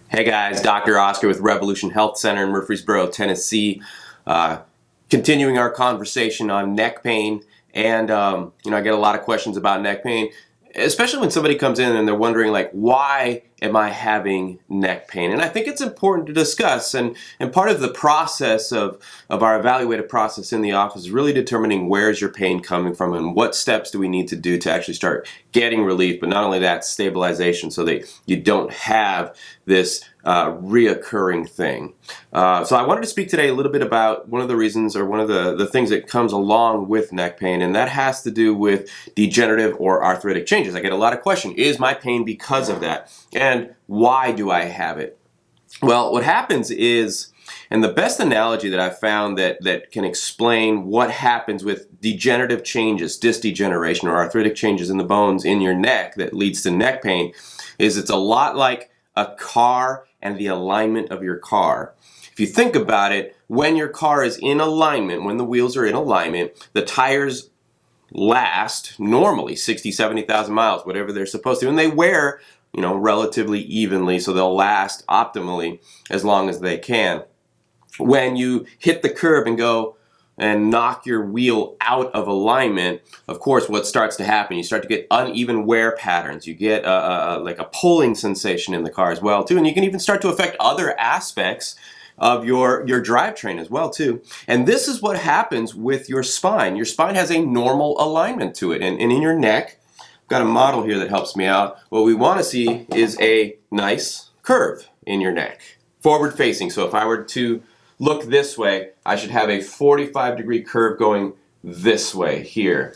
Hey guys, Dr. Oscar with Revolution Health Center in Murfreesboro, Tennessee. Continuing our conversation on neck pain, and I get a lot of questions about neck pain, especially when somebody comes in and they're wondering, like, why am I having neck pain? And I think it's important to discuss, and part of the process of our evaluative process in the office is really determining where is your pain coming from and what steps do we need to do to actually start getting relief, but not only that, stabilization, so that you don't have this reoccurring thing. So I wanted to speak today a little bit about one of the reasons, or one of the things that comes along with neck pain, and that has to do with degenerative or arthritic changes. I get a lot of questions. Is my pain because of that? And why do I have it? Well, what happens is, and the best analogy that I've found that can explain what happens with degenerative changes, disc degeneration or arthritic changes in the bones in your neck that leads to neck pain, is it's a lot like a car and the alignment of your car. If you think about it, when your car is in alignment, when the wheels are in alignment, the tires last normally 60, 70,000 miles, whatever they're supposed to, and they wear, relatively evenly, so they'll last optimally as long as they can. When you hit the curb and go and knock your wheel out of alignment, of course, what starts to happen, you start to get uneven wear patterns. You get like a pulling sensation in the car as well, too. And you can even start to affect other aspects of your drivetrain as well, too. And this is what happens with your spine. Your spine has a normal alignment to it. And in your neck, I've got a model here that helps me out. What we want to see is a nice curve in your neck, forward facing. So if I were to look this way, I should have a 45-degree curve going this way here.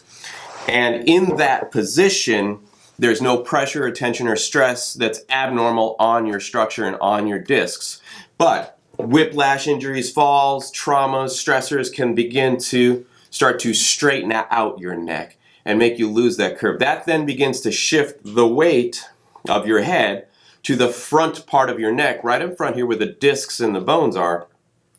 And in that position, there's no pressure or tension or stress that's abnormal on your structure and on your discs. But whiplash injuries, falls, traumas, stressors can begin to start to straighten out your neck and make you lose that curve. That then begins to shift the weight of your head to the front part of your neck, right in front here where the discs and the bones are.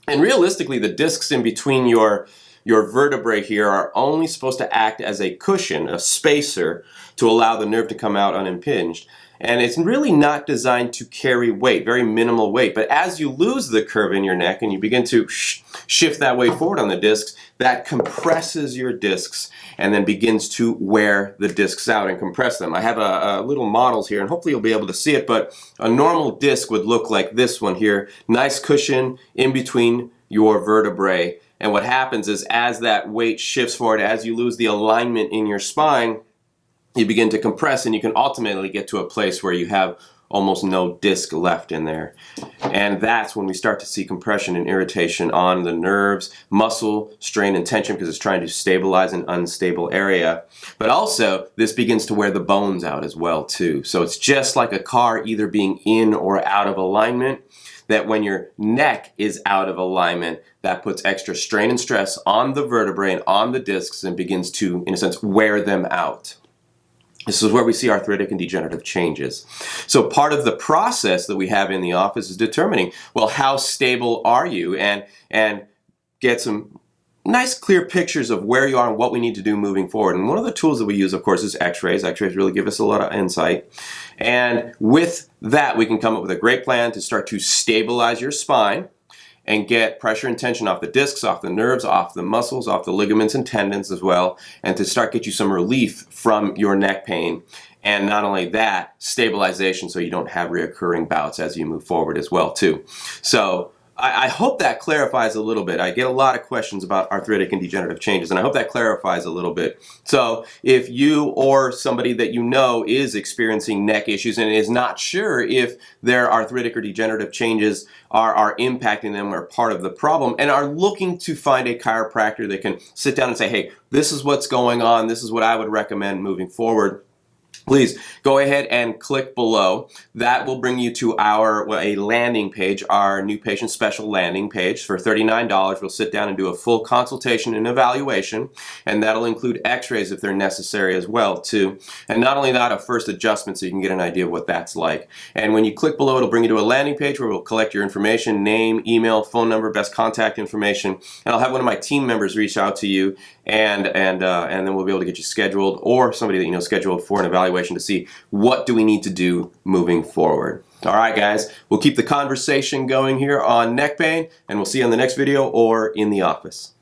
And realistically, the discs in between your vertebrae here are only supposed to act as a cushion, a spacer, to allow the nerve to come out unimpinged. And it's really not designed to carry weight, very minimal weight. But as you lose the curve in your neck and you begin to shift that weight forward on the discs, that compresses your discs and then begins to wear the discs out and compress them. I have a little models here, and hopefully you'll be able to see it, but a normal disc would look like this one here. Nice cushion in between your vertebrae. And what happens is, as that weight shifts forward, as you lose the alignment in your spine, you begin to compress, and you can ultimately get to a place where you have almost no disc left in there. And that's when we start to see compression and irritation on the nerves, muscle, strain and tension, because it's trying to stabilize an unstable area. But also, this begins to wear the bones out as well, too. So it's just like a car either being in or out of alignment, that when your neck is out of alignment, that puts extra strain and stress on the vertebrae and on the discs and begins to, in a sense, wear them out. This is where we see arthritic and degenerative changes. So part of the process that we have in the office is determining, well, how stable are you, and get some nice clear pictures of where you are and what we need to do moving forward. And one of the tools that we use, of course, is x-rays. X-rays really give us a lot of insight. And with that, we can come up with a great plan to start to stabilize your spine and get pressure and tension off the discs, off the nerves, off the muscles, off the ligaments and tendons as well, and to start get you some relief from your neck pain. And not only that, stabilization so you don't have reoccurring bouts as you move forward as well, too. So I hope that clarifies a little bit. I get a lot of questions about arthritic and degenerative changes, and I hope that clarifies a little bit. So if you or somebody that you know is experiencing neck issues and is not sure if their arthritic or degenerative changes are impacting them or part of the problem, and are looking to find a chiropractor that can sit down and say, hey, this is what's going on, this is what I would recommend moving forward, please go ahead and click below. That will bring you to a landing page, our new patient special landing page. For $39, we'll sit down and do a full consultation and evaluation, and that'll include x-rays if they're necessary as well, too. And not only that, a first adjustment so you can get an idea of what that's like. And when you click below, it'll bring you to a landing page where we'll collect your information, name, email, phone number, best contact information, and I'll have one of my team members reach out to you, and then we'll be able to get you scheduled, or somebody that you know scheduled for an evaluation to see what do we need to do moving forward. All right, guys, we'll keep the conversation going here on neck pain, and we'll see you in the next video or in the office.